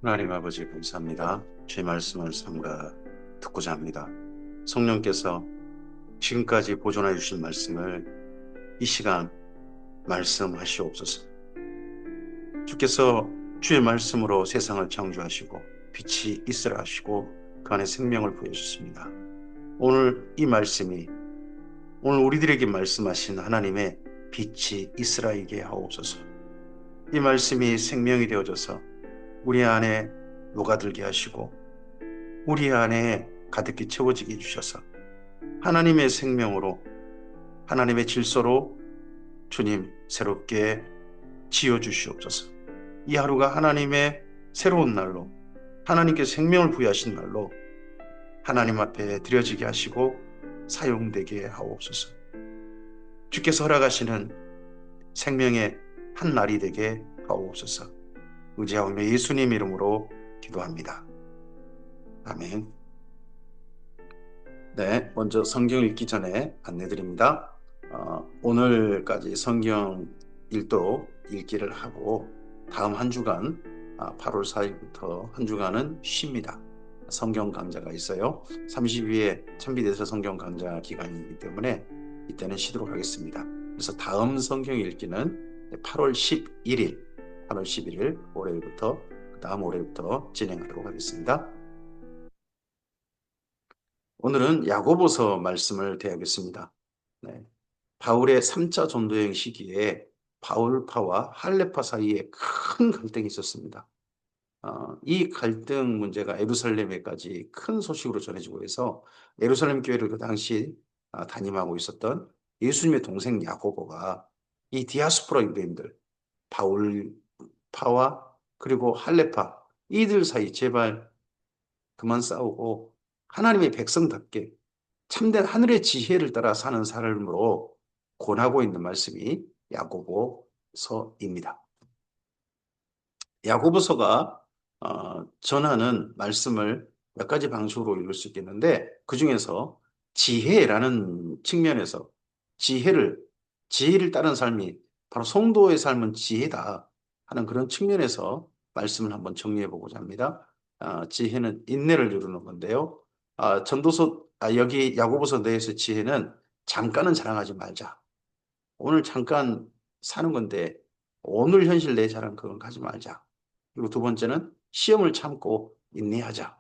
하나님 아버지 감사합니다. 주의 말씀을 삼가 듣고자 합니다. 성령께서 지금까지 보존해 주신 말씀을 이 시간 말씀하시옵소서. 주께서 주의 말씀으로 세상을 창조하시고 빛이 있으라 하시고 그 안에 생명을 부여주셨습니다. 오늘 이 말씀이 오늘 우리들에게 말씀하신 하나님의 빛이 있으라에게 하옵소서. 이 말씀이 생명이 되어져서 우리 안에 녹아들게 하시고 우리 안에 가득히 채워지게 해주셔서 하나님의 생명으로 하나님의 질서로 주님 새롭게 지어주시옵소서. 이 하루가 하나님의 새로운 날로 하나님께 생명을 부여하신 날로 하나님 앞에 드려지게 하시고 사용되게 하옵소서. 주께서 허락하시는 생명의 한 날이 되게 하옵소서. 의지하오며 예수님 이름으로 기도합니다. 아멘. 네, 먼저 성경 읽기 전에 안내드립니다. 오늘까지 성경 일도 읽기를 하고 다음 한 주간 8월 4일부터 한 주간은 쉽니다. 성경 강좌가 있어요. 30일에 참비대서 성경 강좌 기간이기 때문에 이때는 쉬도록 하겠습니다. 그래서 다음 성경 읽기는 8월 11일 월요일부터 그 다음 월요일부터 진행하도록 하겠습니다. 오늘은 야고보서 말씀을 대하겠습니다. 네. 바울의 3차 전도여행 시기에 바울파와 할레파 사이에 큰 갈등이 있었습니다. 이 갈등 문제가 예루살렘에까지 큰 소식으로 전해지고 해서 예루살렘 교회를 그 당시 담임하고 있었던 예수님의 동생 야고보가 이 디아스포라 유대인들 바울파와 그리고 할레파 이들 사이 제발 그만 싸우고 하나님의 백성답게 참된 하늘의 지혜를 따라 사는 삶으로 권하고 있는 말씀이 야고보서입니다. 야고보서가 전하는 말씀을 몇 가지 방식으로 읽을 수 있겠는데 그 중에서 지혜라는 측면에서 지혜를 따른 삶이 바로 성도의 삶은 지혜다 하는 그런 측면에서 말씀을 한번 정리해 보고자 합니다. 지혜는 인내를 이루는 건데요. 여기 야고보서 내에서 지혜는 잠깐은 자랑하지 말자. 오늘 잠깐 사는 건데 오늘 현실 내 자랑 그건 가지 말자. 그리고 두 번째는 시험을 참고 인내하자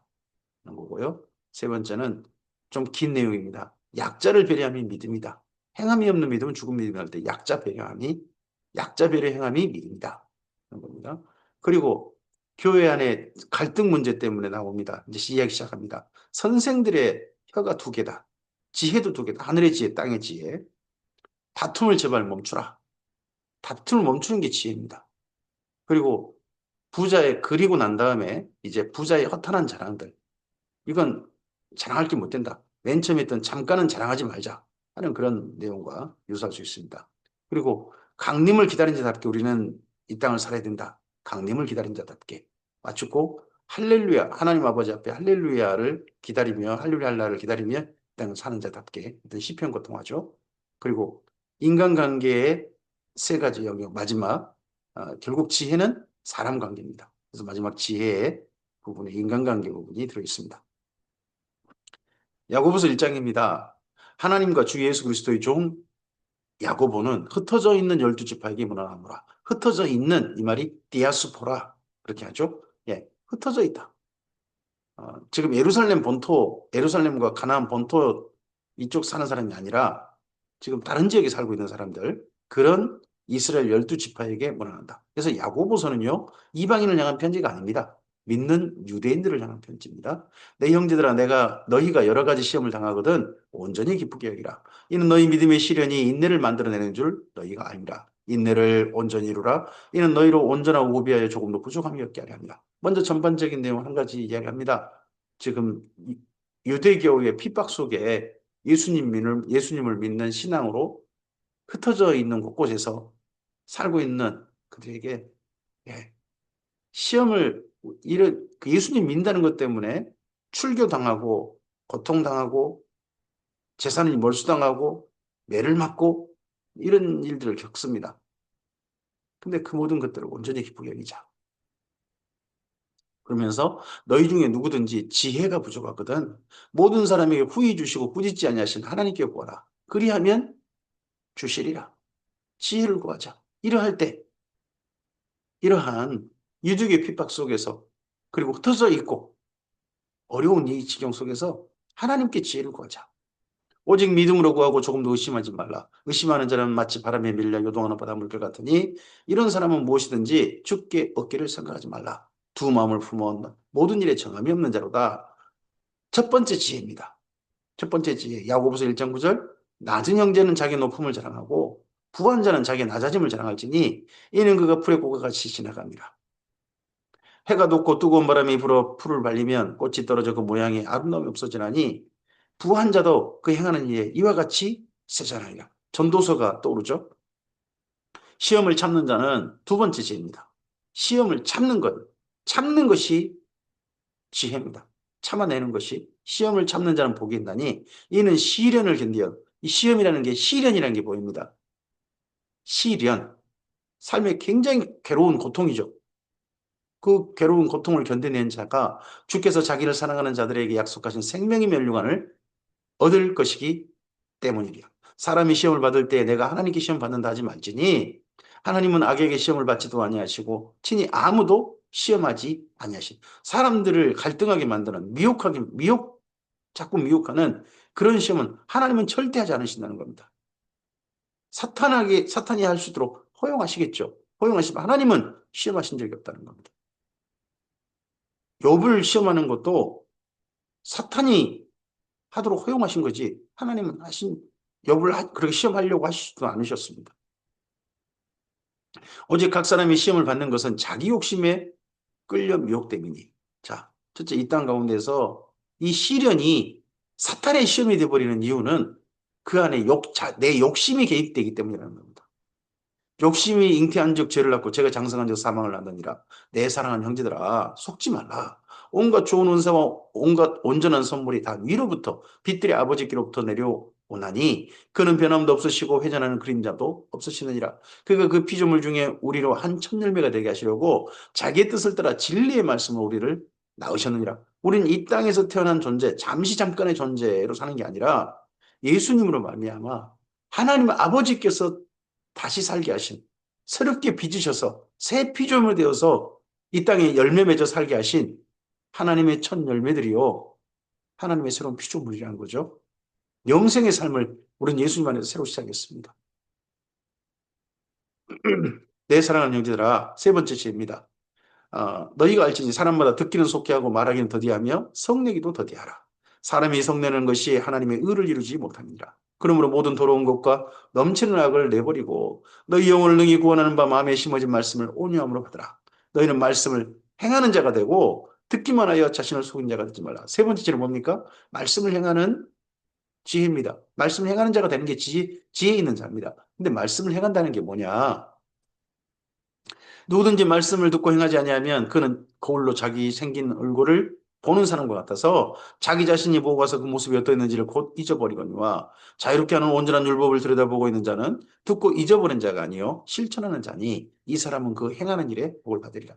하는 거고요. 세 번째는 좀 긴 내용입니다. 약자를 배려함이 믿음이다. 행함이 없는 믿음은 죽은 믿음이 할 때 약자 배려 행함이 믿음이다 하는 겁니다. 그리고 교회 안에 갈등 문제 때문에 나옵니다. 이제 이야기 시작합니다. 선생들의 혀가 두 개다. 지혜도 두 개다. 하늘의 지혜, 땅의 지혜. 다툼을 제발 멈추라. 다툼을 멈추는 게 지혜입니다. 그리고 그리고 난 다음에 이제 부자의 허탄한 자랑들. 이건 자랑할 게 못 된다. 맨 처음에 했던 잠깐은 자랑하지 말자 하는 그런 내용과 유사할 수 있습니다. 그리고 강림을 기다린 자답게 우리는 이 땅을 살아야 된다. 강림을 기다린 자답게 맞추고 할렐루야 하나님 아버지 앞에 할렐루야를 기다리며 할렐루야 할 날을 기다리며 이 땅을 사는 자답게 어떤 시편과 통하죠. 그리고 인간관계의 세 가지 영역 마지막 결국 지혜는 사람 관계입니다. 그래서 마지막 지혜의 부분에 인간관계 부분이 들어있습니다. 야고보서 1장입니다. 하나님과 주 예수 그리스도의 종 야고보는 흩어져 있는 12지파에게 문안하노라. 흩어져 있는 이 말이 디아스포라 그렇게 하죠. 예, 흩어져 있다. 지금 예루살렘과 가나안 본토 이쪽 사는 사람이 아니라 지금 다른 지역에 살고 있는 사람들 그런 이스라엘 12지파에게 문안한다. 그래서 야고보서는요. 이방인을 향한 편지가 아닙니다. 믿는 유대인들을 향한 편지입니다. 내 형제들아 너희가 여러 가지 시험을 당하거든 온전히 기쁘게 여기라. 이는 너희 믿음의 시련이 인내를 만들어내는 줄 너희가 아니라. 인내를 온전히 이루라. 이는 너희로 온전하고 우비하여 조금도 부족함이 없게 하려 합니다. 먼저 전반적인 내용 한 가지 이야기합니다. 지금 유대교의 핍박 속에 예수님을 믿는 신앙으로 흩어져 있는 곳곳에서 살고 있는 그들에게 예, 시험을 그 예수님 믿는다는 것 때문에 출교당하고 고통당하고 재산이 몰수당하고 매를 맞고 이런 일들을 겪습니다. 근데 그 모든 것들을 온전히 기쁘게 여기자. 그러면서 너희 중에 누구든지 지혜가 부족하거든 모든 사람에게 후히 주시고 꾸짖지 아니하신 하나님께 구하라. 그리하면 주시리라. 지혜를 구하자. 이러할 때 이러한 유족의 핍박 속에서 그리고 흩어져 있고 어려운 이 지경 속에서 하나님께 지혜를 구하자. 오직 믿음으로 구하고 조금도 의심하지 말라. 의심하는 자는 마치 바람에 밀려 요동하는 바다 물결 같으니 이런 사람은 무엇이든지 주께 얻기를 생각하지 말라. 두 마음을 품어 모든 일에 정함이 없는 자로다. 첫 번째 지혜입니다. 첫 번째 지혜 야고보서 1장 9절 낮은 형제는 자기 높음을 자랑하고 부한 자는 자기 낮아짐을 자랑할지니 이는 그가 풀의 꽃과 같이 지나갑니다. 해가 돋고 뜨거운 바람이 불어 풀을 발리면 꽃이 떨어져 그 모양이 아름다움이 없어지나니 부한 자도 그 행하는 일에 이와 같이 세잖아요. 전도서가 떠오르죠. 시험을 참는 자는 두 번째 지혜입니다. 시험을 참는 것이 지혜입니다. 참아내는 것이 시험을 참는 자는 복이 있나니 이는 시련을 견디어 이 시험이라는 게 시련이라는 게 보입니다. 시련 삶의 굉장히 괴로운 고통이죠. 그 괴로운 고통을 견뎌낸 자가 주께서 자기를 사랑하는 자들에게 약속하신 생명의 멸류관을 얻을 것이기 때문이리라. 사람이 시험을 받을 때 내가 하나님께 시험 받는다 하지 말지니 하나님은 악에게 시험을 받지도 아니하시고 친히 아무도 시험하지 아니하신 사람들을 갈등하게 만드는 자꾸 미혹하는 그런 시험은 하나님은 절대 하지 않으신다는 겁니다. 사탄이 할 수 있도록 허용하시겠죠. 허용하시면 하나님은 시험하신 적이 없다는 겁니다. 욥을 시험하는 것도 사탄이 하도록 허용하신 거지 하나님은 욥을 그렇게 시험하려고 하시지도 않으셨습니다. 오직 각 사람이 시험을 받는 것은 자기 욕심에 끌려 미혹됨이니. 자, 첫째 이 땅 가운데서 이 시련이 사탄의 시험이 되어버리는 이유는 그 안에 내 욕심이 개입되기 때문이라는 겁니다. 욕심이 잉태한 적 죄를 낳고 죄가 장성한 적 사망을 낳느니라. 내 사랑하는 형제들아 속지 말라. 온갖 좋은 은사와 온갖 온전한 선물이 다 위로부터 빛들의 아버지께로부터 내려오나니 그는 변함도 없으시고 회전하는 그림자도 없으시느니라. 그가 그 피조물 중에 우리로 한 첫 열매가 되게 하시려고 자기의 뜻을 따라 진리의 말씀으로 우리를 낳으셨느니라. 우리는 이 땅에서 태어난 존재, 잠시 잠깐의 존재로 사는 게 아니라 예수님으로 말미암아 하나님 아버지께서 다시 살게 하신 새롭게 빚으셔서 새 피조물 되어서 이 땅에 열매 맺어 살게 하신 하나님의 첫 열매들이요. 하나님의 새로운 피조물이라는 거죠. 영생의 삶을 우리는 예수님 안에서 새로 시작했습니다. 내 사랑하는 형제들아, 세 번째 시입니다. 너희가 알지니 사람마다 듣기는 속히 하고 말하기는 더디하며 성내기도 더디하라. 사람이 성내는 것이 하나님의 의를 이루지 못합니다. 그러므로 모든 더러운 것과 넘치는 악을 내버리고 너희 영혼을 능히 구원하는 바 마음에 심어진 말씀을 온유함으로 받으라. 너희는 말씀을 행하는 자가 되고 듣기만 하여 자신을 속인 자가 되지 말라. 세 번째 지는 뭡니까? 말씀을 행하는 지혜입니다. 말씀을 행하는 자가 되는 게 지혜 있는 자입니다. 근데 말씀을 행한다는 게 뭐냐? 누구든지 말씀을 듣고 행하지 아니하면 그는 거울로 자기 생긴 얼굴을 보는 사람과 같아서 자기 자신이 보고 가서 그 모습이 어떠했는지를 곧 잊어버리거니와 자유롭게 하는 온전한 율법을 들여다보고 있는 자는 듣고 잊어버린 자가 아니요 실천하는 자니 이 사람은 그 행하는 일에 복을 받으리라.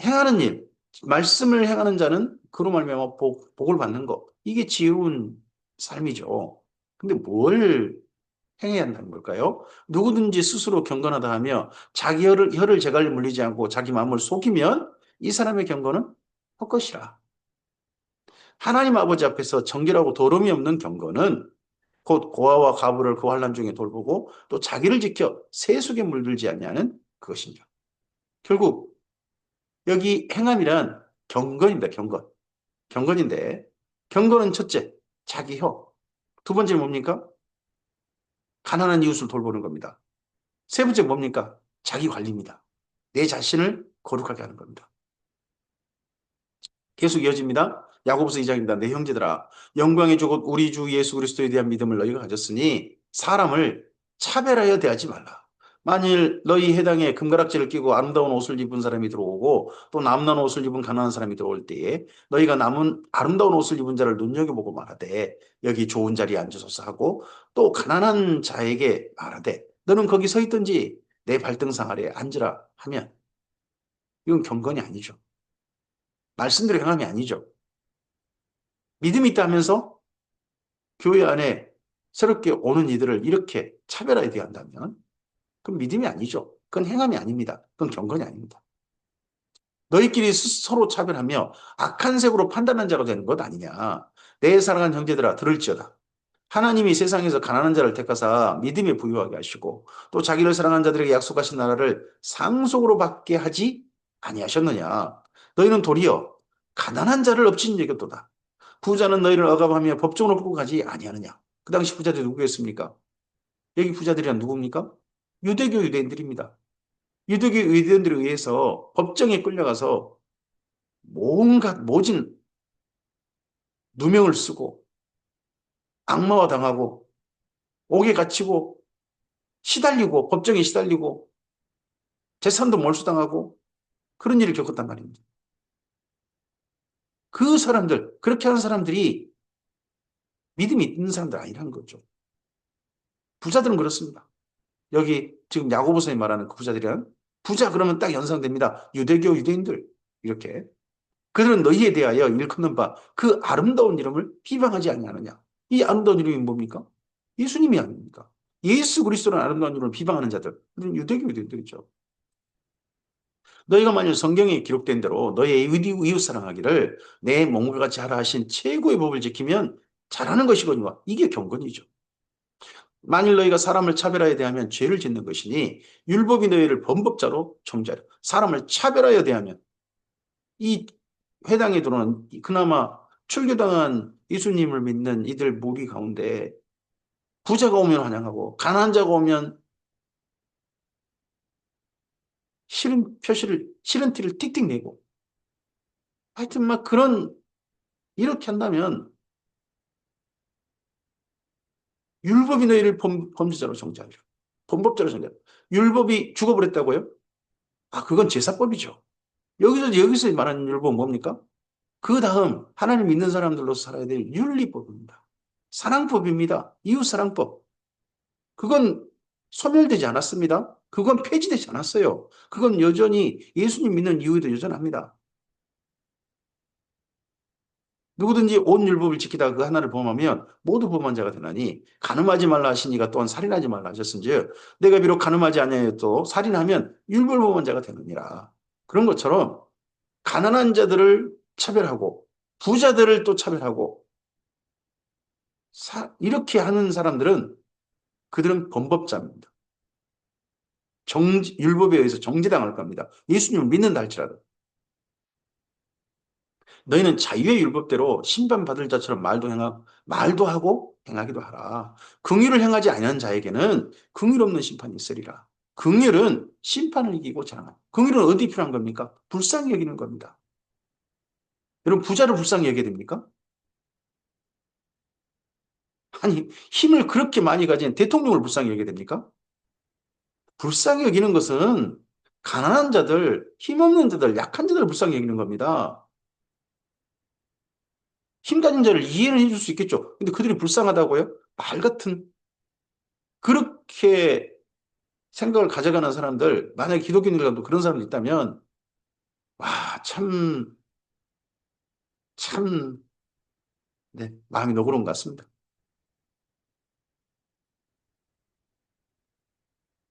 행하는 일, 말씀을 행하는 자는 그로 말미암아 복을 받는 것. 이게 지혜로운 삶이죠. 근데 뭘 행해야 한다는 걸까요? 누구든지 스스로 경건하다 하며 자기 혀를 제갈리 물리지 않고 자기 마음을 속이면 이 사람의 경건은 헛것이라. 하나님 아버지 앞에서 정결하고 더러움이 없는 경건은 곧 고아와 과부를 그 환난 중에 돌보고 또 자기를 지켜 세속에 물들지 아니하는 그것입니다. 결국 여기 행함이란 경건입니다. 경건인데 경건은 첫째 자기 혀. 두 번째는 뭡니까? 가난한 이웃을 돌보는 겁니다. 세 번째 뭡니까? 자기 관리입니다. 내 자신을 거룩하게 하는 겁니다. 계속 이어집니다. 야고보서 2장입니다. 내 형제들아 영광의 주곧 우리 주 예수 그리스도에 대한 믿음을 너희가 가졌으니 사람을 차별하여 대하지 말라. 만일 너희 해당에 금가락지를 끼고 아름다운 옷을 입은 사람이 들어오고 또 남는 옷을 입은 가난한 사람이 들어올 때에 너희가 남은 아름다운 옷을 입은 자를 눈여겨보고 말하되 여기 좋은 자리에 앉으소서 하고 또 가난한 자에게 말하되 너는 거기 서 있든지 내 발등상 아래에 앉으라 하면 이건 경건이 아니죠. 말씀대로 행함이 아니죠. 믿음이 있다 하면서 교회 안에 새롭게 오는 이들을 이렇게 차별하게 대한다면 그건 믿음이 아니죠. 그건 행함이 아닙니다. 그건 경건이 아닙니다. 너희끼리 서로 차별하며 악한 색으로 판단한 자가 되는 것 아니냐. 내 사랑하는 형제들아 들을지어다. 하나님이 세상에서 가난한 자를 택하사 믿음에 부유하게 하시고 또 자기를 사랑하는 자들에게 약속하신 나라를 상속으로 받게 하지 아니하셨느냐. 너희는 도리어 가난한 자를 업신 여겼도다. 부자는 너희를 억압하며 법정으로 끌고 가지 아니하느냐. 그 당시 부자들이 누구였습니까? 여기 부자들이란 누굽니까? 유대교 유대인들입니다. 유대교 유대인들에 의해서 법정에 끌려가서 온갖 모진 누명을 쓰고 악마와 당하고 옥에 갇히고 시달리고 법정에 시달리고 재산도 몰수당하고 그런 일을 겪었단 말입니다. 그 사람들, 그렇게 하는 사람들이 믿음이 있는 사람들 아니라는 거죠. 부자들은 그렇습니다. 여기 지금 야고보서에 말하는 그 부자들이란 부자 그러면 딱 연상됩니다. 유대교 유대인들 이렇게 그들은 너희에 대하여 일컫는 바 그 아름다운 이름을 비방하지 아니하느냐. 이 아름다운 이름이 뭡니까? 예수님이 아닙니까? 예수 그리스도라는 아름다운 이름을 비방하는 자들. 그들은 유대교 유대인들이죠. 너희가 만일 성경에 기록된 대로 너희의 이웃 사랑하기를 내 몸과 같이 하라 하신 최고의 법을 지키면 잘하는 것이거니와 이게 경건이죠. 만일 너희가 사람을 차별하여 대하면 죄를 짓는 것이니 율법이 너희를 범법자로 정죄하려. 사람을 차별하여 대하면 이 회당에 들어오는 그나마 출교당한 예수님을 믿는 이들 무리 가운데 부자가 오면 환영하고 가난한 자가 오면 싫은 표시를 싫은 티를 틱틱 내고 하여튼 막 그런 이렇게 한다면 율법이 너희를 범죄자로 정죄하리라. 범법자로 정죄하리라. 율법이 죽어버렸다고요? 아, 그건 제사법이죠. 여기서 말하는 율법은 뭡니까? 그 다음 하나님 믿는 사람들로서 살아야 될 윤리법입니다. 사랑법입니다. 이웃사랑법. 그건 소멸되지 않았습니다. 그건 폐지되지 않았어요. 그건 여전히 예수님 믿는 이유에도 여전합니다. 누구든지 온 율법을 지키다가 그 하나를 범하면 모두 범한 자가 되나니 간음하지 말라 하시니가 또한 살인하지 말라 하셨은즉 내가 비록 간음하지 아니하여도 살인하면 율법 범한 자가 되느니라. 그런 것처럼 가난한 자들을 차별하고 부자들을 또 차별하고 이렇게 하는 사람들은 그들은 범법자입니다. 율법에 의해서 정죄당할 겁니다. 예수님을 믿는다 할지라도. 너희는 자유의 율법대로 심판받을 자처럼 말도 하고 행하기도 하라. 긍휼을 행하지 아니하는 자에게는 긍휼 없는 심판이 있으리라. 긍휼은 심판을 이기고 자랑하는. 긍휼은 어디 필요한 겁니까? 불쌍히 여기는 겁니다. 여러분 부자를 불쌍히 여겨야 됩니까? 아니 힘을 그렇게 많이 가진 대통령을 불쌍히 여겨야 됩니까? 불쌍히 여기는 것은 가난한 자들, 힘없는 자들, 약한 자들을 불쌍히 여기는 겁니다. 힘 가진 자를 이해는 해줄 수 있겠죠. 근데 그들이 불쌍하다고요? 말 같은 그렇게 생각을 가져가는 사람들, 만약에 기독교인들도 그런 사람들 있다면, 와, 참, 네, 마음이 너그러운 것 같습니다.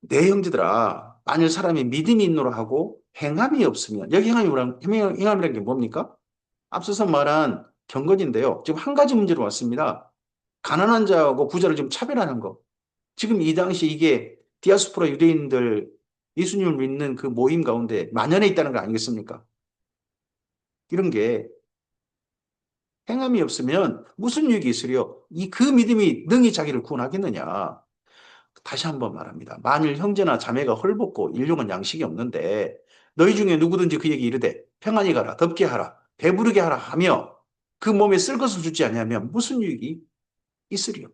내 형제들아, 만일 사람이 믿음이 있노라 하고 행함이 없으면, 여기 행함이라는 게 뭡니까? 앞서서 말한 경건인데요. 지금 한 가지 문제로 왔습니다. 가난한 자하고 부자를 지금 차별하는 거. 지금 이 당시 이게 디아스포라 유대인들 예수님을 믿는 그 모임 가운데 만연해 있다는 거 아니겠습니까? 이런 게 행함이 없으면 무슨 유익이 있으려? 그 믿음이 능히 자기를 구원하겠느냐? 다시 한번 말합니다. 만일 형제나 자매가 헐벗고 일용은 양식이 없는데 너희 중에 누구든지 그에게 이르되 평안히 가라, 덥게 하라, 배부르게 하라 하며 그 몸에 쓸 것을 주지 아니하면 무슨 유익이 있으리요?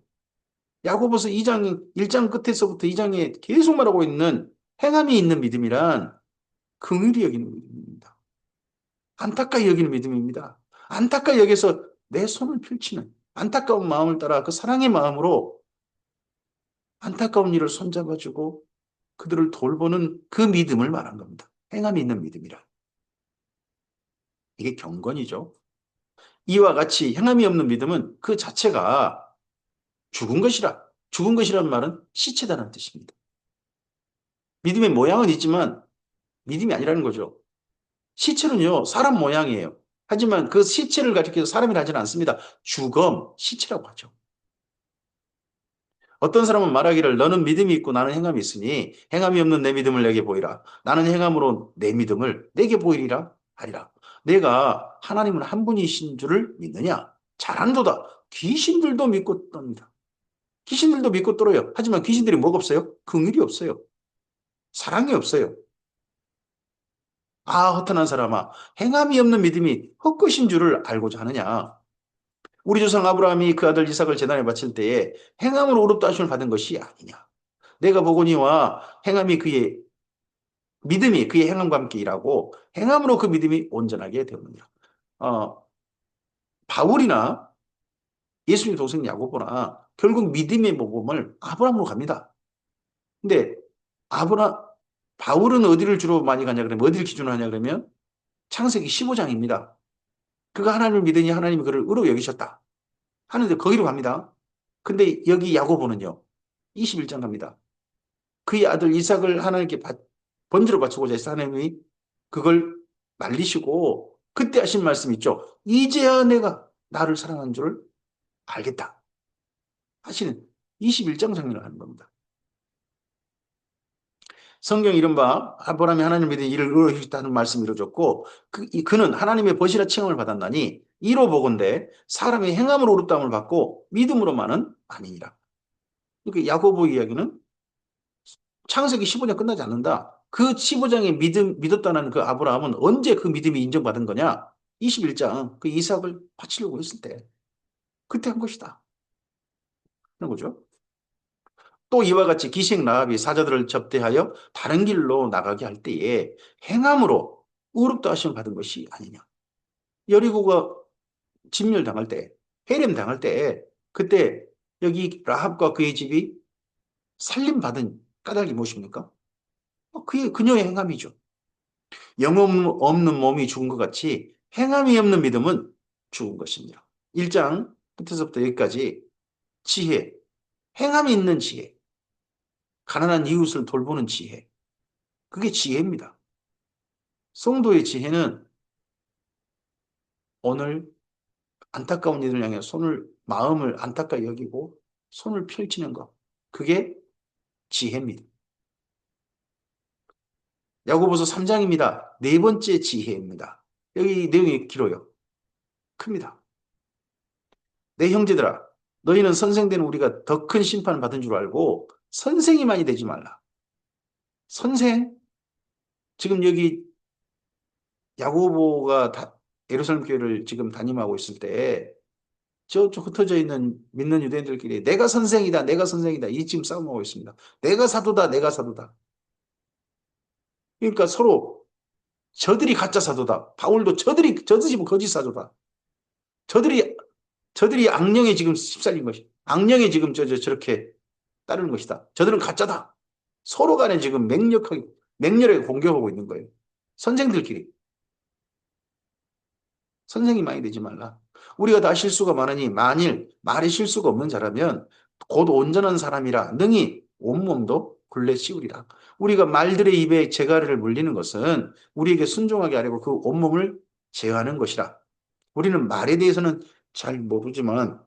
야고보서 2장 1장 끝에서부터 2장에 계속 말하고 있는 행함이 있는 믿음이란 긍휼히 여기는 믿음입니다. 안타까이 여기는 믿음입니다. 안타까이 여기서 내 손을 펼치는 안타까운 마음을 따라 그 사랑의 마음으로 안타까운 일을 손잡아주고 그들을 돌보는 그 믿음을 말한 겁니다. 행함이 있는 믿음이라. 이게 경건이죠. 이와 같이 행함이 없는 믿음은 그 자체가 죽은 것이라. 죽은 것이라는 말은 시체다는 뜻입니다. 믿음의 모양은 있지만 믿음이 아니라는 거죠. 시체는요, 사람 모양이에요. 하지만 그 시체를 가리켜 사람이라 하지는 않습니다. 죽음, 시체라고 하죠. 어떤 사람은 말하기를 너는 믿음이 있고 나는 행함이 있으니 행함이 없는 내 믿음을 내게 보이라. 나는 행함으로 내 믿음을 내게 보이리라 하리라. 내가 하나님은 한 분이신 줄을 믿느냐? 잘한도다. 귀신들도 믿고 떱니다. 귀신들도 믿고 떨어요. 하지만 귀신들이 뭐가 없어요? 긍휼이 없어요. 사랑이 없어요. 아, 허탄한 사람아, 행함이 없는 믿음이 헛것인 줄을 알고자 하느냐? 우리 조상 아브라함이 그 아들 이삭을 제단에 바칠 때에 행함으로 의롭다 하심을 받은 것이 아니냐? 내가 보거니와 행함이 그의 믿음이 그의 행함과 함께 일하고 행함으로 그 믿음이 온전하게 되었느니라. 어, 바울이나 예수님 동생 야고보나 결국 믿음의 모범을 아브라함으로 갑니다. 근데 아브라 바울은 어디를 주로 많이 가냐 그러면 어디를 기준으로 하냐 그러면 창세기 15장입니다. 그가 하나님을 믿으니 하나님이 그를 의로 여기셨다. 하는데 거기로 갑니다. 근데 여기 야고보는요. 21장 갑니다. 그의 아들 이삭을 하나님께 번제로 바치고자 해서 하나님이 그걸 말리시고 그때 하신 말씀 있죠. 이제야 내가 나를 사랑한 줄을 알겠다. 하시는 21장 장면을 하는 겁니다. 성경 이른바 아브라함이 하나님 믿은 이를 의로하셨다는 말씀이 이루어졌고 그는 하나님의 버시라 칭함을 받았나니 이로 보건대 사람의 행함으로 의롭다함을 받고 믿음으로만은 아니니라. 그러니까 야고보 이야기는 창세기 15장 끝나지 않는다. 그 15장에 믿었다는 그 아브라함은 언제 그 믿음이 인정받은 거냐? 21장 그 이삭을 바치려고 했을 때 그때 한 것이다. 그런 거죠. 또 이와 같이 기생 라합이 사자들을 접대하여 다른 길로 나가게 할 때에 행함으로 의롭다 하심을 받은 것이 아니냐. 여리고가 진멸당할 때, 해렘 당할 때 그때 여기 라합과 그의 집이 살림받은 까닭이 무엇입니까? 그녀의 행함이죠. 영혼 없는 몸이 죽은 것 같이 행함이 없는 믿음은 죽은 것입니다. 1장 끝에서부터 여기까지 지혜, 행함이 있는 지혜, 가난한 이웃을 돌보는 지혜, 그게 지혜입니다. 성도의 지혜는 오늘 안타까운 이들을 향해 마음을 안타까이 여기고 손을 펼치는 것, 그게 지혜입니다. 야고보서 3장입니다. 네 번째 지혜입니다. 여기 내용이 길어요. 큽니다. 내 형제들아, 너희는 선생된 우리가 더 큰 심판을 받은 줄 알고 선생이 많이 되지 말라. 선생? 지금 여기 야고보가 예루살렘 교회를 지금 담임하고 있을 때 저쪽 흩어져 있는 믿는 유대인들끼리 내가 선생이다, 내가 선생이다 이 지금 싸움하고 있습니다. 내가 사도다, 내가 사도다. 그러니까 서로 저들이 가짜 사도다. 바울도 저들이 지금 거짓 사도다. 저들이 악령에 지금 휩쓸린 것이. 악령에 지금 저렇게 따르는 것이다. 저들은 가짜다. 서로 간에 지금 맹렬하게 공격하고 있는 거예요. 선생들끼리. 선생이 많이 되지 말라. 우리가 다 실수가 많으니 만일 말에 실수가 없는 자라면 곧 온전한 사람이라 능히 온몸도 굴레 씌우리라. 우리가 말들의 입에 재갈을 물리는 것은 우리에게 순종하게 하려고 그 온몸을 제어하는 것이라. 우리는 말에 대해서는 잘 모르지만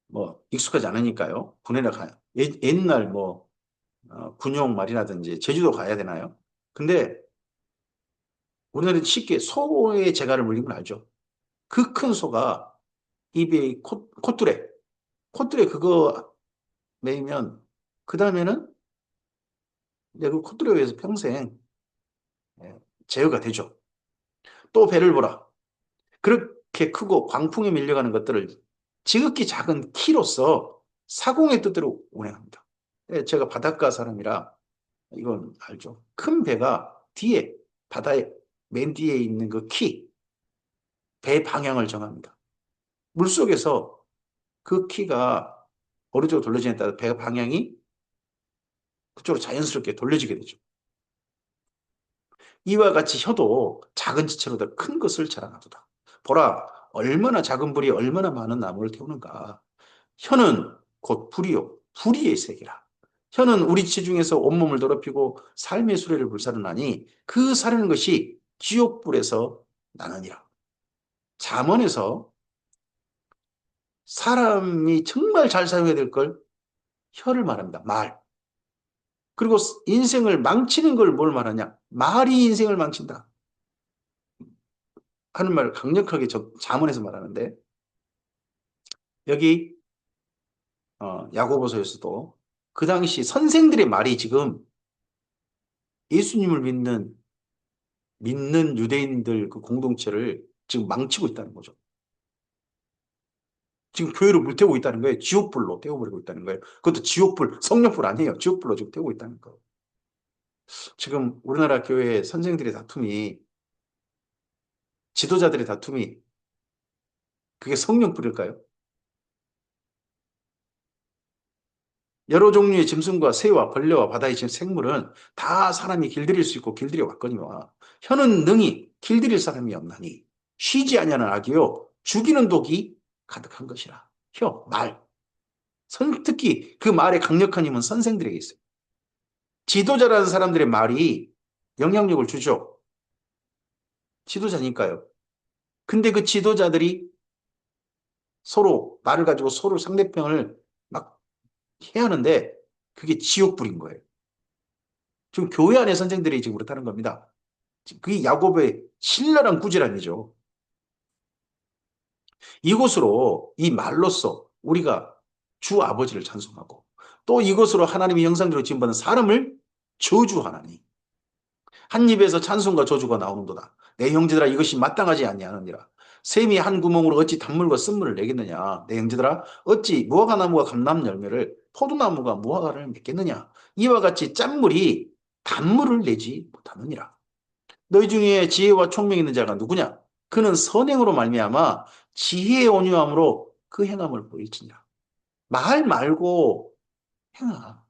뭐 익숙하지 않으니까요. 군에나 가요. 옛날 뭐 군용 말이라든지 제주도 가야 되나요? 근데 우리나라는 쉽게 소의 재갈을 물리면 알죠. 그 큰 소가 입에 콧줄에 그거 매이면 그 다음에는 이제 그 콧줄에 의해서 평생 예, 제어가 되죠. 또 배를 보라. 그렇게 크고 광풍에 밀려가는 것들을 지극히 작은 키로서 사공의 뜻대로 운행합니다. 예, 제가 바닷가 사람이라 이건 알죠. 큰 배가 뒤에 바다의 맨 뒤에 있는 그 배 방향을 정합니다. 물속에서 그 키가 어느 쪽으로 돌려지냐에 따라 배 방향이 그쪽으로 자연스럽게 돌려지게 되죠. 이와 같이 혀도 작은 지체로다 큰 것을 자랑하도다. 보라, 얼마나 작은 불이 얼마나 많은 나무를 태우는가. 혀는 곧 불이요, 불의의 세계라. 혀는 우리 지중에서 온몸을 더럽히고 삶의 수레를 불사르나니 그 사르는 것이 지옥불에서 나느니라. 잠언에서 사람이 정말 잘 사용해야 될 걸 혀를 말합니다. 말. 그리고 인생을 망치는 걸 뭘 말하냐? 말이 인생을 망친다 하는 말을 강력하게 잠언에서 말하는데 여기 야고보서에서도 그 당시 선생들의 말이 지금 예수님을 믿는 유대인들 그 공동체를 지금 망치고 있다는 거죠. 지금 교회로 물태우고 있다는 거예요. 지옥불로 태워버리고 있다는 거예요. 그것도 지옥불, 성령불 아니에요. 지옥불로 지금 태우고 있다는 거예요. 지금 우리나라 교회 선생들의 다툼이, 지도자들의 다툼이 그게 성령불일까요? 여러 종류의 짐승과 새와 벌레와 바다의 생물은 다 사람이 길들일 수 있고 길들여 왔거니와 혀는 능히 길들일 사람이 없나니 쉬지 아니하는 악이요 죽이는 독이 가득한 것이라. 혀, 말. 특히 그 말의 강력한 힘은 선생들에게 있어요. 지도자라는 사람들의 말이 영향력을 주죠. 지도자니까요. 근데 그 지도자들이 서로 말을 가지고 서로 상대편을 막 해야 하는데 그게 지옥불인 거예요. 지금 교회 안의 선생들이 지금 그렇다는 겁니다. 그게 야곱의 신랄한 꾸지람이죠. 이것으로 이 말로써 우리가 주 아버지를 찬송하고 또 이것으로 하나님의 형상대로 지음받은 사람을 저주하나니 한 입에서 찬송과 저주가 나오는도다. 내 형제들아 이것이 마땅하지 아니하느니라. 샘이 한 구멍으로 어찌 단물과 쓴물을 내겠느냐. 내 형제들아 어찌 무화과 나무가 감람 열매를 포도나무가 무화과를 맺겠느냐. 이와 같이 짠물이 단물을 내지 못하느니라. 너희 중에 지혜와 총명이 있는 자가 누구냐? 그는 선행으로 말미암아 지혜의 온유함으로 그 행함을 보일지니라. 말 말고 행하.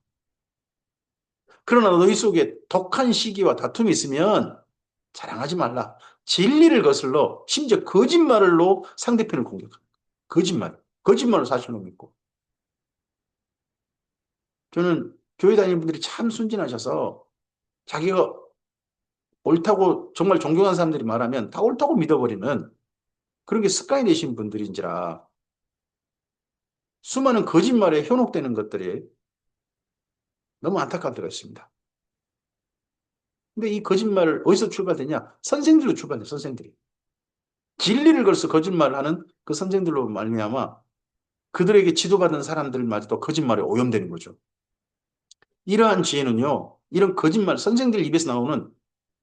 그러나 너희 속에 독한 시기와 다툼이 있으면 자랑하지 말라. 진리를 거슬러 심지어 거짓말로 상대편을 공격한다. 거짓말. 거짓말로 사실로 믿고. 저는 교회 다니는 분들이 참 순진하셔서 자기가 옳다고 정말 존경하는 사람들이 말하면 다 옳다고 믿어버리는 그런 게 습관이 되신 분들인지라 수많은 거짓말에 현혹되는 것들이 너무 안타까울 때가 있습니다. 근데 이 거짓말을 어디서 출발되냐? 선생들로 출발돼, 선생들이. 진리를 걸서 거짓말을 하는 그 선생들로 말미암아 그들에게 지도받는 사람들마저도 거짓말에 오염되는 거죠. 이러한 지혜는요, 이런 거짓말, 선생들 입에서 나오는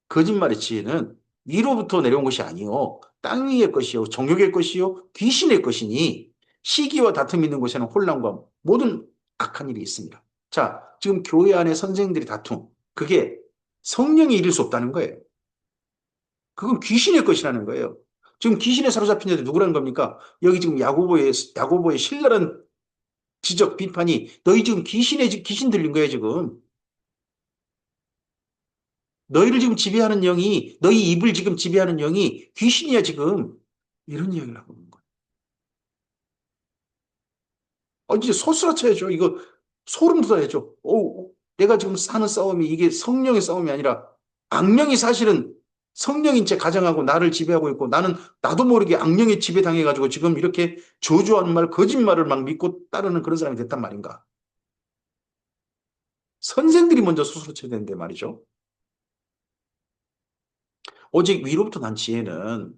거짓말의 지혜는 위로부터 내려온 것이 아니요, 땅 위의 것이요, 정욕의 것이요, 귀신의 것이니 시기와 다툼이 있는 곳에는 혼란과 모든 악한 일이 있습니다. 자, 지금 교회 안에 선생들이 다툼, 그게 성령이 이룰 수 없다는 거예요. 그건 귀신의 것이라는 거예요. 지금 귀신에 사로잡힌 자들이 누구라는 겁니까? 여기 지금 야고보의 신랄한 지적, 비판이 너희 지금 귀신 들린 거예요, 지금. 너희를 지금 지배하는 영이, 너희 입을 지금 지배하는 영이 귀신이야, 지금. 이런 이야기를 하고 있는 거예요. 이제 소스라쳐야죠. 이거 소름 돋아야죠. 내가 지금 사는 싸움이 이게 성령의 싸움이 아니라 악령이 사실은 성령인 채 가장하고 나를 지배하고 있고 나는 나도 모르게 악령에 지배당해가지고 지금 이렇게 저주하는 말, 거짓말을 막 믿고 따르는 그런 사람이 됐단 말인가. 선생들이 먼저 스스로 쳐야 되는데 말이죠. 오직 위로부터 난 지혜는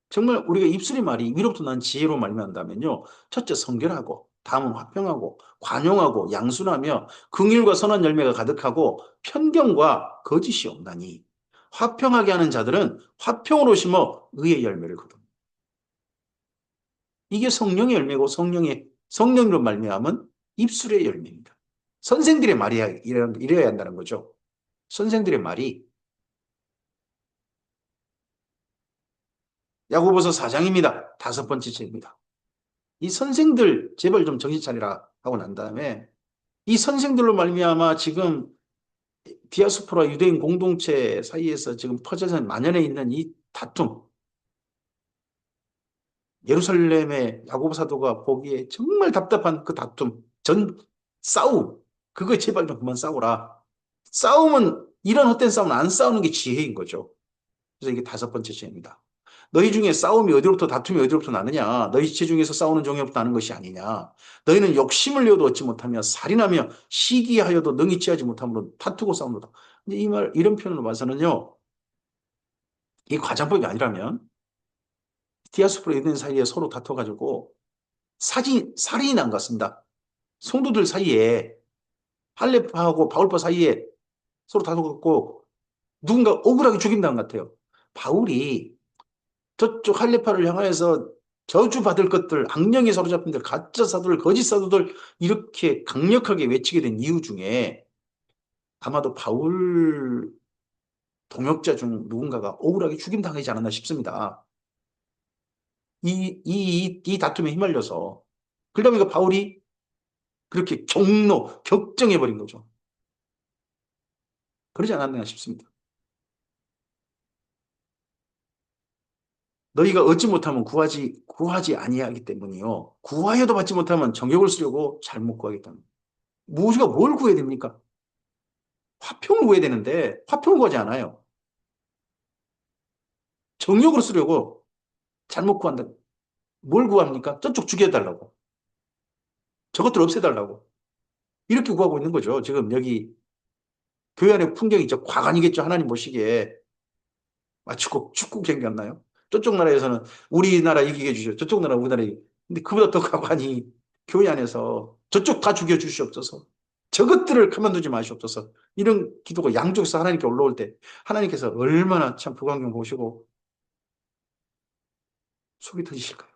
정말 우리가 입술의 말이 위로부터 난 지혜로 말미암다면요. 첫째 성결하고 다음은 화평하고 관용하고 양순하며 긍휼과 선한 열매가 가득하고 편견과 거짓이 없나니 화평하게 하는 자들은 화평으로 심어 의의 열매를 거둔. 이게 성령의 열매고 성령으로 말미암은 입술의 열매입니다. 선생들의 말이 이래야 한다는 거죠. 선생들의 말이 야고보서 4장입니다. 다섯 번째 죄입니다. 이 선생들 제발 좀 정신 차리라 하고 난 다음에 이 선생들로 말미암아 지금 디아스포라 유대인 공동체 사이에서 지금 퍼져서 만연해 있는 이 다툼, 예루살렘의 야고보 사도가 보기에 정말 답답한 그 다툼, 싸움, 그거 제발 좀 그만 싸우라. 싸움은, 이런 헛된 싸움은 안 싸우는 게 지혜인 거죠. 그래서 이게 다섯 번째 지혜입니다. 너희 중에 싸움이 어디로부터 다툼이 어디로부터 나느냐? 너희 지체 중에서 싸우는 종이로부터 나는 것이 아니냐? 너희는 욕심을 내어도 얻지 못하며 살인하며 시기하여도 능히 취하지 못함으로 다투고 싸우노다. 이제 이 말, 이런 표현으로 봐서는요, 이 과장법이 아니라면 디아스포라 유대인 사이에 서로 다퉈가지고 살인이 난 것 같습니다. 성도들 사이에 할례파하고 바울파 사이에 서로 다퉈갖고 누군가 억울하게 죽인다는 것 같아요. 바울이 저쪽 할례파를 향하여서 저주받을 것들, 악령에 사로잡힌 들, 가짜 사도들, 거짓 사도들 이렇게 강력하게 외치게 된 이유 중에 아마도 바울 동역자 중 누군가가 억울하게 죽임당하지 않았나 싶습니다. 이 다툼에 휘말려서. 그러다 보니까 바울이 그렇게 격정해버린 거죠. 그러지 않았나 싶습니다. 너희가 얻지 못하면 구하지 아니하기 때문이요. 구하여도 받지 못하면 정욕을 쓰려고 잘못 구하겠다는. 우리가 뭘 구해야 됩니까? 화평을 구해야 되는데 화평을 구하지 않아요. 정욕으로 쓰려고 잘못 구한다. 뭘 구합니까? 저쪽 죽여달라고. 저것들 없애달라고. 이렇게 구하고 있는 거죠. 지금 여기 교회 안의 풍경이 이제 과관이겠죠. 하나님 보시기에. 축구 경기 같나요? 저쪽 나라에서는 우리나라 이기게 해주죠. 저쪽 나라 우리나라 이기게. 근데 그보다 더 과관이 교회 안에서 저쪽 다 죽여 주시옵소서. 저것들을 가만두지 마시옵소서. 이런 기도가 양쪽에서 하나님께 올라올 때 하나님께서 얼마나 참 그 광경 보시고 속이 터지실까요?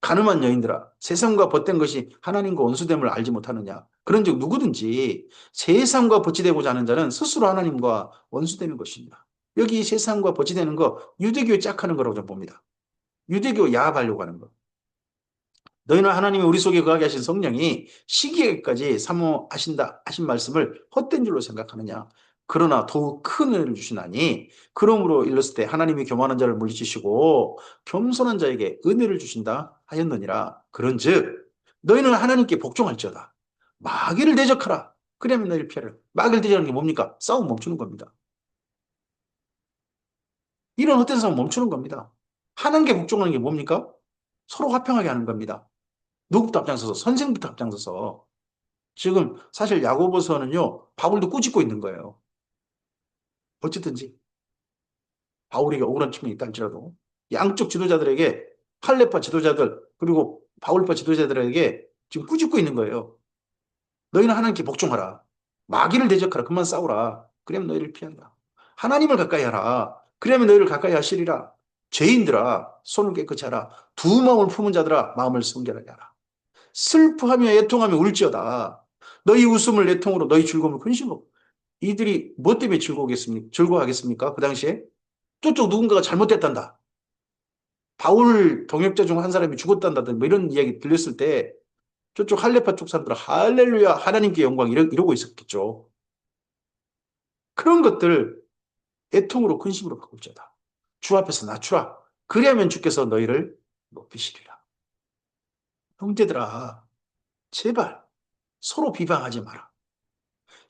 가늠한 여인들아, 세상과 벗된 것이 하나님과 원수됨을 알지 못하느냐. 그런즉 누구든지 세상과 벗이되고자 하는 자는 스스로 하나님과 원수되는 것입니다. 여기 세상과 벗이되는 거 유대교에 짝하는 거라고 저는 봅니다. 유대교 야합하려고 하는 거. 너희는 하나님이 우리 속에 거하게 하신 성령이 시기에까지 사모하신다 하신 말씀을 헛된 줄로 생각하느냐. 그러나 더욱 큰 은혜를 주시나니 그러므로 일렀을 때 하나님이 교만한 자를 물리치시고 겸손한 자에게 은혜를 주신다 하였느니라. 그런즉 너희는 하나님께 복종할지어다. 마귀를 대적하라. 그러면 너희를 피하라. 마귀를 대적하는 게 뭡니까? 싸움 멈추는 겁니다. 이런 헛된 싸움 멈추는 겁니다. 하나님께 복종하는 게 뭡니까? 서로 화평하게 하는 겁니다. 누구부터 앞장서서? 선생부터 앞장서서. 지금 사실 야고보서는요, 바울도 꾸짖고 있는 거예요. 어쨌든지 바울에게 억울한 측면이 있다 할지라도 양쪽 지도자들에게 할레파 지도자들 그리고 바울파 지도자들에게 지금 꾸짖고 있는 거예요. 너희는 하나님께 복종하라. 마귀를 대적하라. 그만 싸우라. 그러면 너희를 피한다. 하나님을 가까이 하라. 그러면 너희를 가까이 하시리라. 죄인들아 손을 깨끗이 하라. 두 마음을 품은 자들아 마음을 성결하게 하라. 슬퍼하며 애통하며 울지어다. 너희 웃음을 애통으로 너희 즐거움을 근심으로. 이들이 뭐 때문에 즐거워하겠습니까? 그 당시에 저쪽 누군가가 잘못됐단다. 바울 동역자 중 한 사람이 죽었단다. 뭐 이런 이야기 들렸을 때 저쪽 할레파 쪽 사람들은 할렐루야 하나님께 영광 이러고 있었겠죠. 그런 것들 애통으로 근심으로 바꿀지어다. 주 앞에서 낮추라. 그리하면 주께서 너희를 높이시리라. 형제들아 제발 서로 비방하지 마라.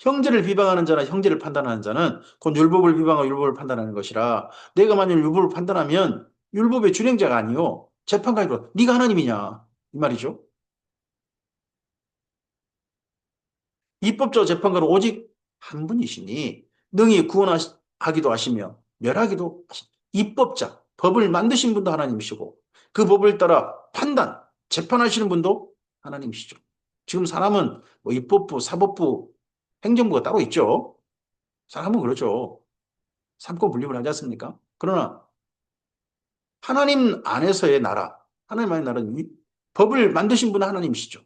형제를 비방하는 자나 형제를 판단하는 자는 곧 율법을 비방하고 율법을 판단하는 것이라. 내가 만약 율법을 판단하면 율법의 준행자가 아니요 재판관이로 네가 하나님이냐 이 말이죠. 입법자 재판관은 오직 한 분이시니 능히 구원하기도 하시며 멸하기도 하시니 입법자 법을 만드신 분도 하나님이시고 그 법을 따라 재판하시는 분도 하나님이시죠. 지금 사람은 뭐 입법부, 사법부, 행정부가 따로 있죠. 사람은 그렇죠. 삼권 분립을 하지 않습니까? 그러나 하나님 안에서의 나라, 하나님 안의 나라는 법을 만드신 분은 하나님이시죠.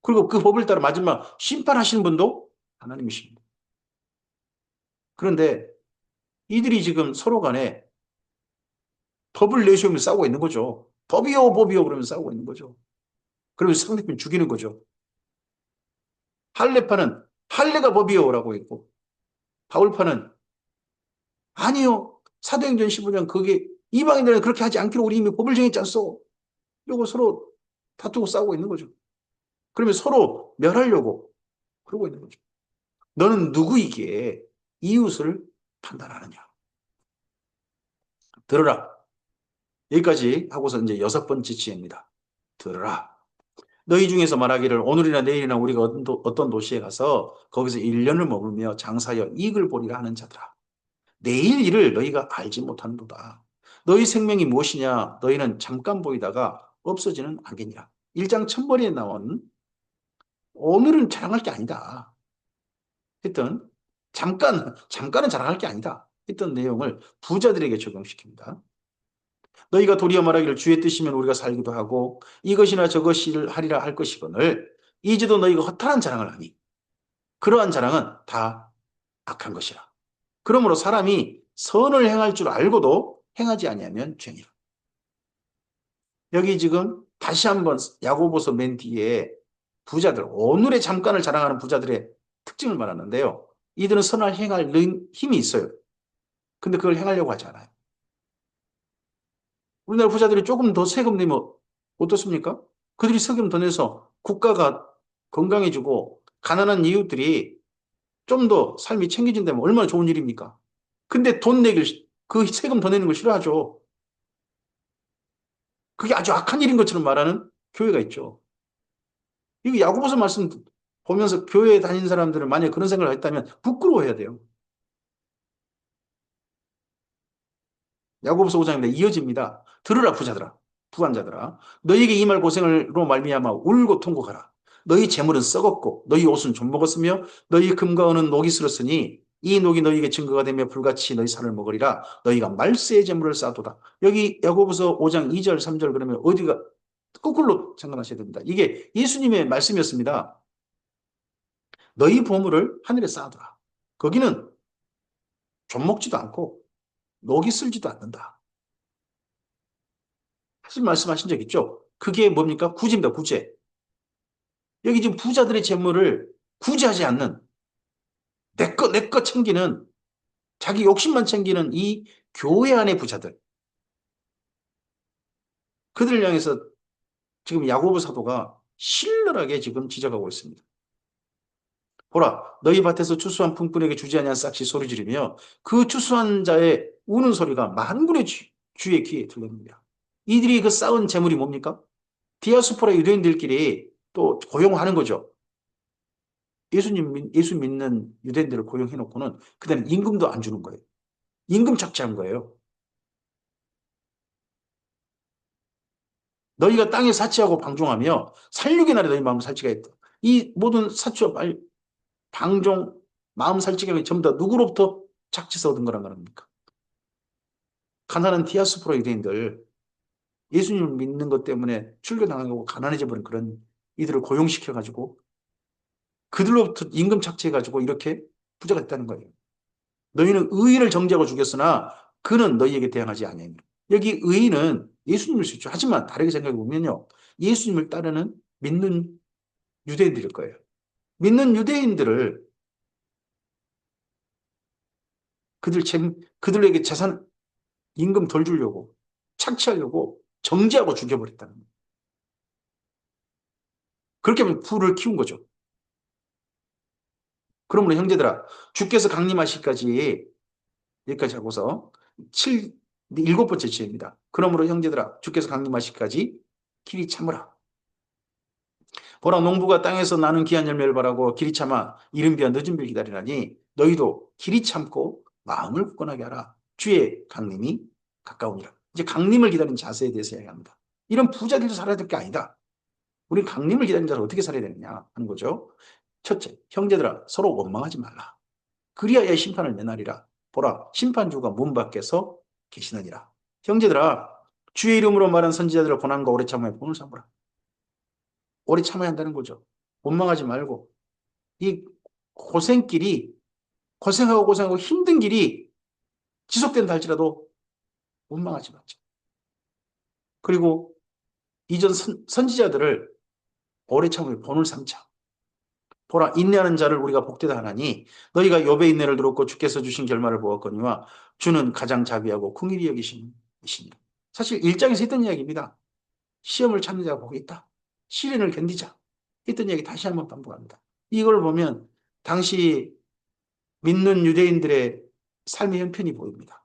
그리고 그 법을 따라 마지막 심판하시는 분도 하나님이십니다. 그런데 이들이 지금 서로 간에 법을 내세우며 싸우고 있는 거죠. 법이요, 법이요 그러면서 싸우고 있는 거죠. 그러면서 상대편 죽이는 거죠. 할례파는 할례가 법이요라고 했고 바울파는 아니요. 사도행전 15장 그게 이방인들은 그렇게 하지 않기로 우리 이미 법을 정했지 않소. 이거 서로 다투고 싸우고 있는 거죠. 그러면 서로 멸하려고 그러고 있는 거죠. 너는 누구이기에 이웃을 판단하느냐. 들어라. 여기까지 하고서 이제 여섯 번째 지혜입니다. 들어라. 너희 중에서 말하기를 오늘이나 내일이나 우리가 어떤 도시에 가서 거기서 1년을 머물며 장사하여 이익을 보리라 하는 자들아. 내일 일을 너희가 알지 못하는도다. 너희 생명이 무엇이냐? 너희는 잠깐 보이다가 없어지는 악이니라. 1장 첫머리에 나온 오늘은 자랑할 게 아니다. 했던 잠깐은 자랑할 게 아니다. 했던 내용을 부자들에게 적용시킵니다. 너희가 도리어 말하기를 주의 뜻이면 우리가 살기도 하고 이것이나 저것을 하리라 할 것이거늘 이제도 너희가 허탄한 자랑을 하니 그러한 자랑은 다 악한 것이라. 그러므로 사람이 선을 행할 줄 알고도 행하지 아니하면 죄니라. 여기 지금 다시 한번 야고보서 맨 뒤에 부자들, 오늘의 잠깐을 자랑하는 부자들의 특징을 말하는데요. 이들은 선을 행할 힘이 있어요. 근데 그걸 행하려고 하지 않아요. 우리나라 부자들이 조금 더 세금 내면 어떻습니까? 그들이 세금 더 내서 국가가 건강해지고 가난한 이웃들이 좀 더 삶이 챙겨진다면 얼마나 좋은 일입니까? 근데 그 세금 더 내는 걸 싫어하죠. 그게 아주 악한 일인 것처럼 말하는 교회가 있죠. 이거 야고보서 말씀 보면서 교회에 다니는 사람들은 만약 그런 생각을 했다면 부끄러워해야 돼요. 야고보서 5장입니다. 이어집니다. 들으라 부자들아, 부한자들아, 너희에게 이 말 고생으로 말미암아 울고 통곡하라. 너희 재물은 썩었고 너희 옷은 좀 먹었으며 너희 금과 은은 녹이 슬었으니 이 녹이 너희에게 증거가 되며 불같이 너희 살을 먹으리라. 너희가 말세의 재물을 쌓도다. 여기 야고보서 5장 2절 3절 그러면 어디가 거꾸로 생각하셔야 됩니다. 이게 예수님의 말씀이었습니다. 너희 보물을 하늘에 쌓아두라. 거기는 좀 먹지도 않고 녹이 슬지도 않는다. 사실 말씀하신 적 있죠? 그게 뭡니까? 구제입니다. 구제. 여기 지금 부자들의 재물을 구제하지 않는 내 거 챙기는 자기 욕심만 챙기는 이 교회 안의 부자들. 그들을 향해서 지금 야고보 사도가 신랄하게 지금 지적하고 있습니다. 보라, 너희 밭에서 추수한 품꾼에게 주지 아니한 싹시 소리 지르며 그 추수한 자의 우는 소리가 만군의 주의 귀에 들립니다. 이들이 그 쌓은 재물이 뭡니까? 디아스포라 유대인들끼리 또 고용하는 거죠. 예수 믿는 유대인들을 고용해놓고는 그다음에 임금도 안 주는 거예요. 임금 착취한 거예요. 너희가 땅에 사치하고 방종하며 살육의 날에 너희 마음 살찌가 했다. 이 모든 사치와 방종, 마음 살찌가 전부 다 누구로부터 착취해서 얻은 거란 말입니까? 가난한 디아스포라 유대인들, 예수님을 믿는 것 때문에 출교당하고 가난해져 버린 그런 이들을 고용시켜가지고 그들로부터 임금 착취해가지고 이렇게 부자가 됐다는 거예요. 너희는 의인을 정죄하고 죽였으나 그는 너희에게 대항하지 아니하니. 여기 의인은 예수님일 수 있죠. 하지만 다르게 생각해 보면요. 예수님을 따르는 믿는 유대인들일 거예요. 믿는 유대인들을 그들에게 재산 임금 덜 주려고 착취하려고 정죄하고 죽여버렸다는 거예요. 그렇게 하면 부를 키운 거죠. 그러므로 형제들아 주께서 강림하시기까지 여기까지 하고서 일곱 번째 지혜입니다. 그러므로 형제들아 주께서 강림하시기까지 길이 참으라. 보라 농부가 땅에서 나는 귀한 열매를 바라고 길이 참아 이른 비와 늦은 비를 기다리라니 너희도 길이 참고 마음을 굳건하게 하라. 주의 강림이 가까우니라. 이제 강림을 기다리는 자세에 대해서 이야기합니다. 이런 부자들도 살아야 될 게 아니다. 우리 강림을 기다리는 자를 어떻게 살아야 되느냐 하는 거죠. 첫째, 형제들아 서로 원망하지 말라. 그리하여 심판을 내나리라. 보라 심판주가 문 밖에서 계시느니라. 형제들아 주의 이름으로 말한 선지자들을 고난과 오래 참음에 본을 삼으라. 오래 참아야 한다는 거죠. 원망하지 말고 이 고생길이 고생하고 힘든 길이 지속된다 할지라도 원망하지 마죠. 그리고 이전 선지자들을 오래 참음에 본을 삼자. 보라, 인내하는 자를 우리가 복되다 하나니 너희가 욥의 인내를 들었고 주께서 주신 결말을 보았거니와 주는 가장 자비하고 긍휼히 여기심이시니라. 사실 일장에서 했던 이야기입니다. 시험을 참는 자가 복이 있다. 시련을 견디자. 했던 이야기 다시 한번 반복합니다. 이걸 보면 당시 믿는 유대인들의 삶의 형편이 보입니다.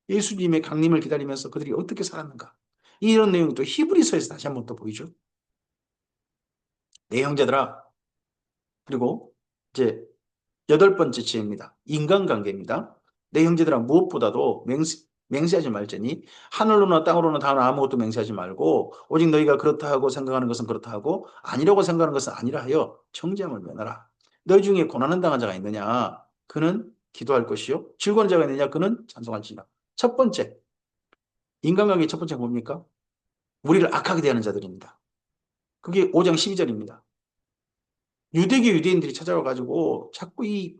예수님의 강림을 기다리면서 그들이 어떻게 살았는가. 이런 내용이 또 히브리서에서 다시 한번 또 보이죠. 내 형제들아. 그리고 이제 여덟 번째 지혜입니다. 인간관계입니다. 내 형제들아 무엇보다도 맹세하지 말자니 하늘로나 땅으로나 다른 아무것도 맹세하지 말고 오직 너희가 그렇다 하고 생각하는 것은 그렇다 하고 아니라고 생각하는 것은 아니라 하여 정죄함을 면하라. 너희 중에 고난을 당한 자가 있느냐? 그는 기도할 것이요. 즐거운 자가 있느냐? 그는 찬송할지니라. 첫 번째, 인간관계 첫 번째가 뭡니까? 우리를 악하게 대하는 자들입니다. 그게 5장 12절입니다. 유대교 유대인들이 찾아와가지고 자꾸 이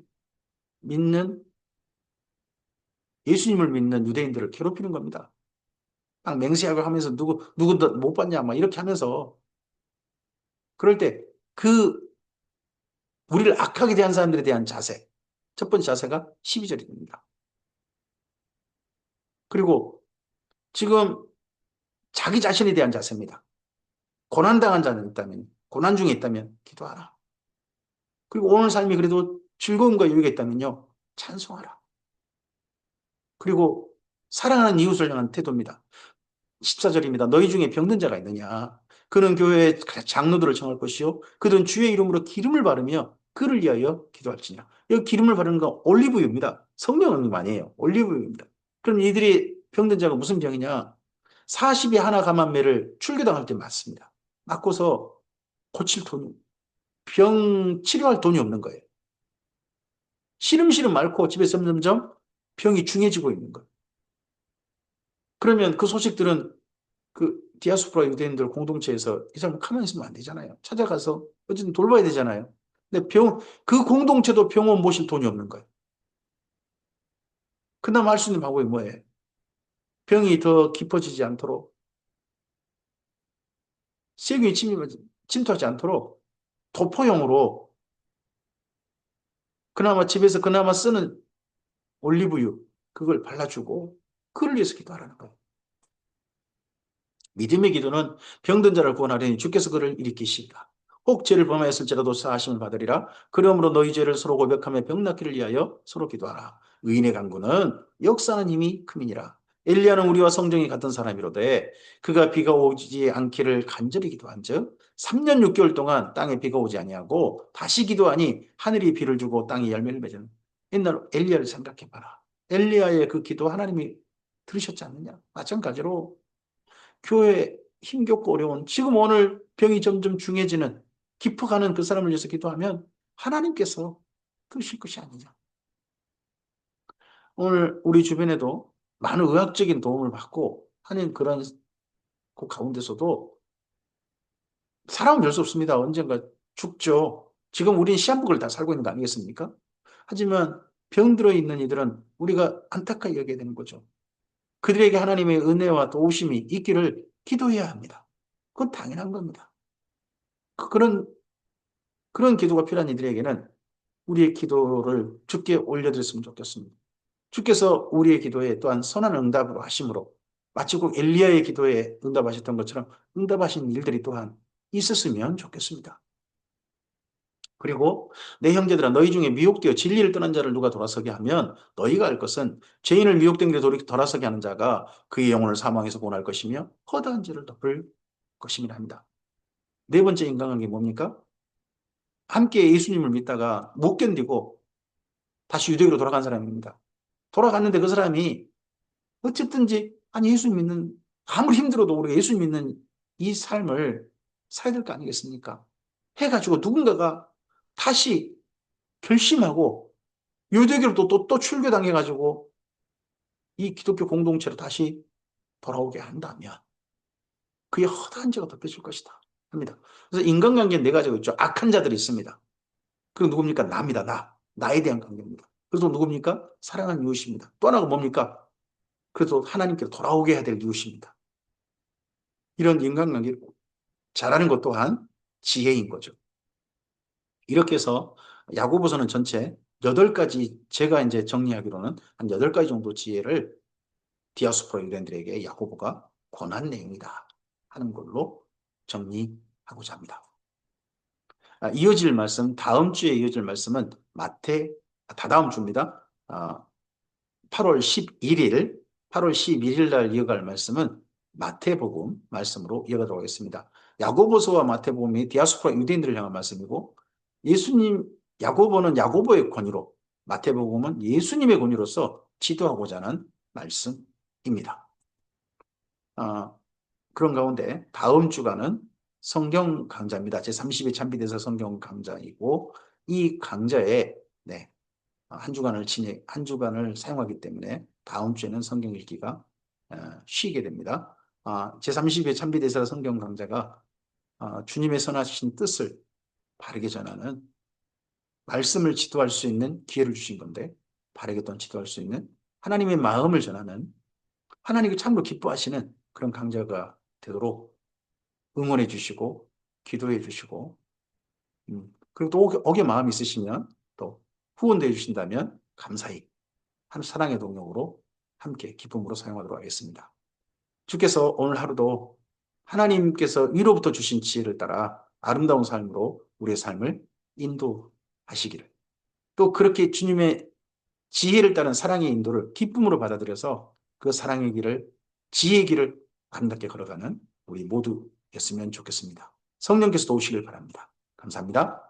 믿는 예수님을 믿는 유대인들을 괴롭히는 겁니다. 막 맹세하고 하면서 누구 못 봤냐 막 이렇게 하면서 그럴 때 그 우리를 악하게 대한 사람들에 대한 자세 첫 번째 자세가 12절입니다. 그리고 지금 자기 자신에 대한 자세입니다. 고난당한 자는 있다면 고난 중에 있다면 기도하라. 그리고 오늘 삶이 그래도 즐거움과 여유가 있다면요 찬송하라. 그리고 사랑하는 이웃을 향한 태도입니다. 14절입니다. 너희 중에 병든 자가 있느냐? 그는 교회의 장로들을 청할 것이요. 그들은 주의 이름으로 기름을 바르며 그를 위하여 기도할지니라. 여기 기름을 바르는 건 올리브유입니다. 성령님 아니에요. 올리브유입니다. 그럼 이들이 병든 자가 무슨 병이냐? 40이 하나 감한매를 출교당할 때 맞습니다. 맞고서 고칠 돈이, 병 치료할 돈이 없는 거예요. 시름시름 앓고 집에 점점점 병이 중해지고 있는 거예요. 그러면 그 소식들은 그 디아스포라 유대인들 공동체에서 이 사람 가만히 있으면 안 되잖아요. 찾아가서 어쨌든 돌봐야 되잖아요. 근데 그 공동체도 병원 모실 돈이 없는 거예요. 그나마 할 수 있는 방법이 뭐예요? 병이 더 깊어지지 않도록 세균이 침투하지 않도록 도포용으로 그나마 집에서 그나마 쓰는 올리브유 그걸 발라주고 그를 위해서 기도하라는 거예요. 믿음의 기도는 병든 자를 구원하려니 주께서 그를 일으키시리라. 혹 죄를 범하였을지라도 사하심을 받으리라. 그러므로 너희 죄를 서로 고백하며 병 낫기를 위하여 서로 기도하라. 의인의 간구는 역사하는 힘이 큼이니라. 엘리야는 우리와 성정이 같은 사람이로되 그가 비가 오지 않기를 간절히 기도한즉 3년 6개월 동안 땅에 비가 오지 아니하고 다시 기도하니 하늘이 비를 주고 땅이 열매를 맺은 옛날 엘리야를 생각해 봐라. 엘리야의 그 기도 하나님이 들으셨지 않느냐? 마찬가지로 교회 힘겹고 어려운 지금 오늘 병이 점점 중해지는 깊어가는 그 사람을 위해서 기도하면 하나님께서 그러실 것이 아니냐. 오늘 우리 주변에도 많은 의학적인 도움을 받고 하는 그런 그 가운데서도 사람은 별 수 없습니다. 언젠가 죽죠. 지금 우리는 시한복을 다 살고 있는 거 아니겠습니까? 하지만 병들어 있는 이들은 우리가 안타까이 여겨야 되는 거죠. 그들에게 하나님의 은혜와 도우심이 있기를 기도해야 합니다. 그건 당연한 겁니다. 그런 기도가 필요한 이들에게는 우리의 기도를 주께 올려드렸으면 좋겠습니다. 주께서 우리의 기도에 또한 선한 응답으로 하심으로 마치 꼭 엘리야의 기도에 응답하셨던 것처럼 응답하신 일들이 또한 있었으면 좋겠습니다. 그리고 내 형제들아 너희 중에 미혹되어 진리를 떠난 자를 누가 돌아서게 하면 너희가 알 것은 죄인을 미혹된 길에 돌아서게 하는 자가 그의 영혼을 사망에서 구원할 것이며 허다한 죄를 덮을 것임이라 합니다. 네 번째 인간관계 뭡니까? 함께 예수님을 믿다가 못 견디고 다시 유대교로 돌아간 사람입니다. 돌아갔는데 그 사람이 어쨌든지 아니 예수 믿는 아무리 힘들어도 우리가 예수 믿는 이 삶을 살아야 될 거 아니겠습니까? 해가지고 누군가가 다시 결심하고 유대교로 또 출교당해가지고 이 기독교 공동체로 다시 돌아오게 한다면 그의 허다한 죄가 덮여질 것이다 합니다. 그래서 인간관계는 네 가지가 있죠. 악한 자들이 있습니다. 그리고 누굽니까? 나입니다. 나에 대한 관계입니다. 그래서 누굽니까? 사랑하는 이웃입니다. 또 하나가 뭡니까? 그래서 하나님께로 돌아오게 해야 될 이웃입니다. 이런 인간관계를 잘하는 것 또한 지혜인 거죠. 이렇게 해서 야고보서는 전체 8가지, 제가 이제 정리하기로는 한 8가지 정도 지혜를 디아스포라 유대인들에게 야고보가 권한 내용이다 하는 걸로 정리하고자 합니다. 이어질 말씀, 다음 주에 이어질 말씀은 다다음 주입니다. 8월 11일, 8월 11일 날 이어갈 말씀은 마태복음 말씀으로 이어가도록 하겠습니다. 야고보서와 마태복음이 디아스포라 유대인들을 향한 말씀이고, 예수님, 야고보는 야고보의 권위로, 마태복음은 예수님의 권위로서 지도하고자 하는 말씀입니다. 아, 그런 가운데 다음 주간은 성경 강좌입니다. 제30회 참비대사 성경 강좌이고, 이 강좌에 네, 한 주간을 사용하기 때문에 다음 주에는 성경 읽기가 쉬게 됩니다. 제30회 참비대사 성경 강좌가 주님의 선하신 뜻을 바르게 전하는, 말씀을 지도할 수 있는 기회를 주신 건데, 바르게 또 지도할 수 있는 하나님의 마음을 전하는, 하나님이 참으로 기뻐하시는 그런 강좌가 되도록 응원해 주시고 기도해 주시고, 그리고 또 억의 마음이 있으시면 또 후원도 해 주신다면 감사히 한 사랑의 동력으로 함께 기쁨으로 사용하도록 하겠습니다. 주께서 오늘 하루도 하나님께서 위로부터 주신 지혜를 따라 아름다운 삶으로 우리의 삶을 인도하시기를, 또 그렇게 주님의 지혜를 따른 사랑의 인도를 기쁨으로 받아들여서 그 사랑의 길을, 지혜의 길을 아름답게 걸어가는 우리 모두였으면 좋겠습니다. 성령께서 도우시길 바랍니다. 감사합니다.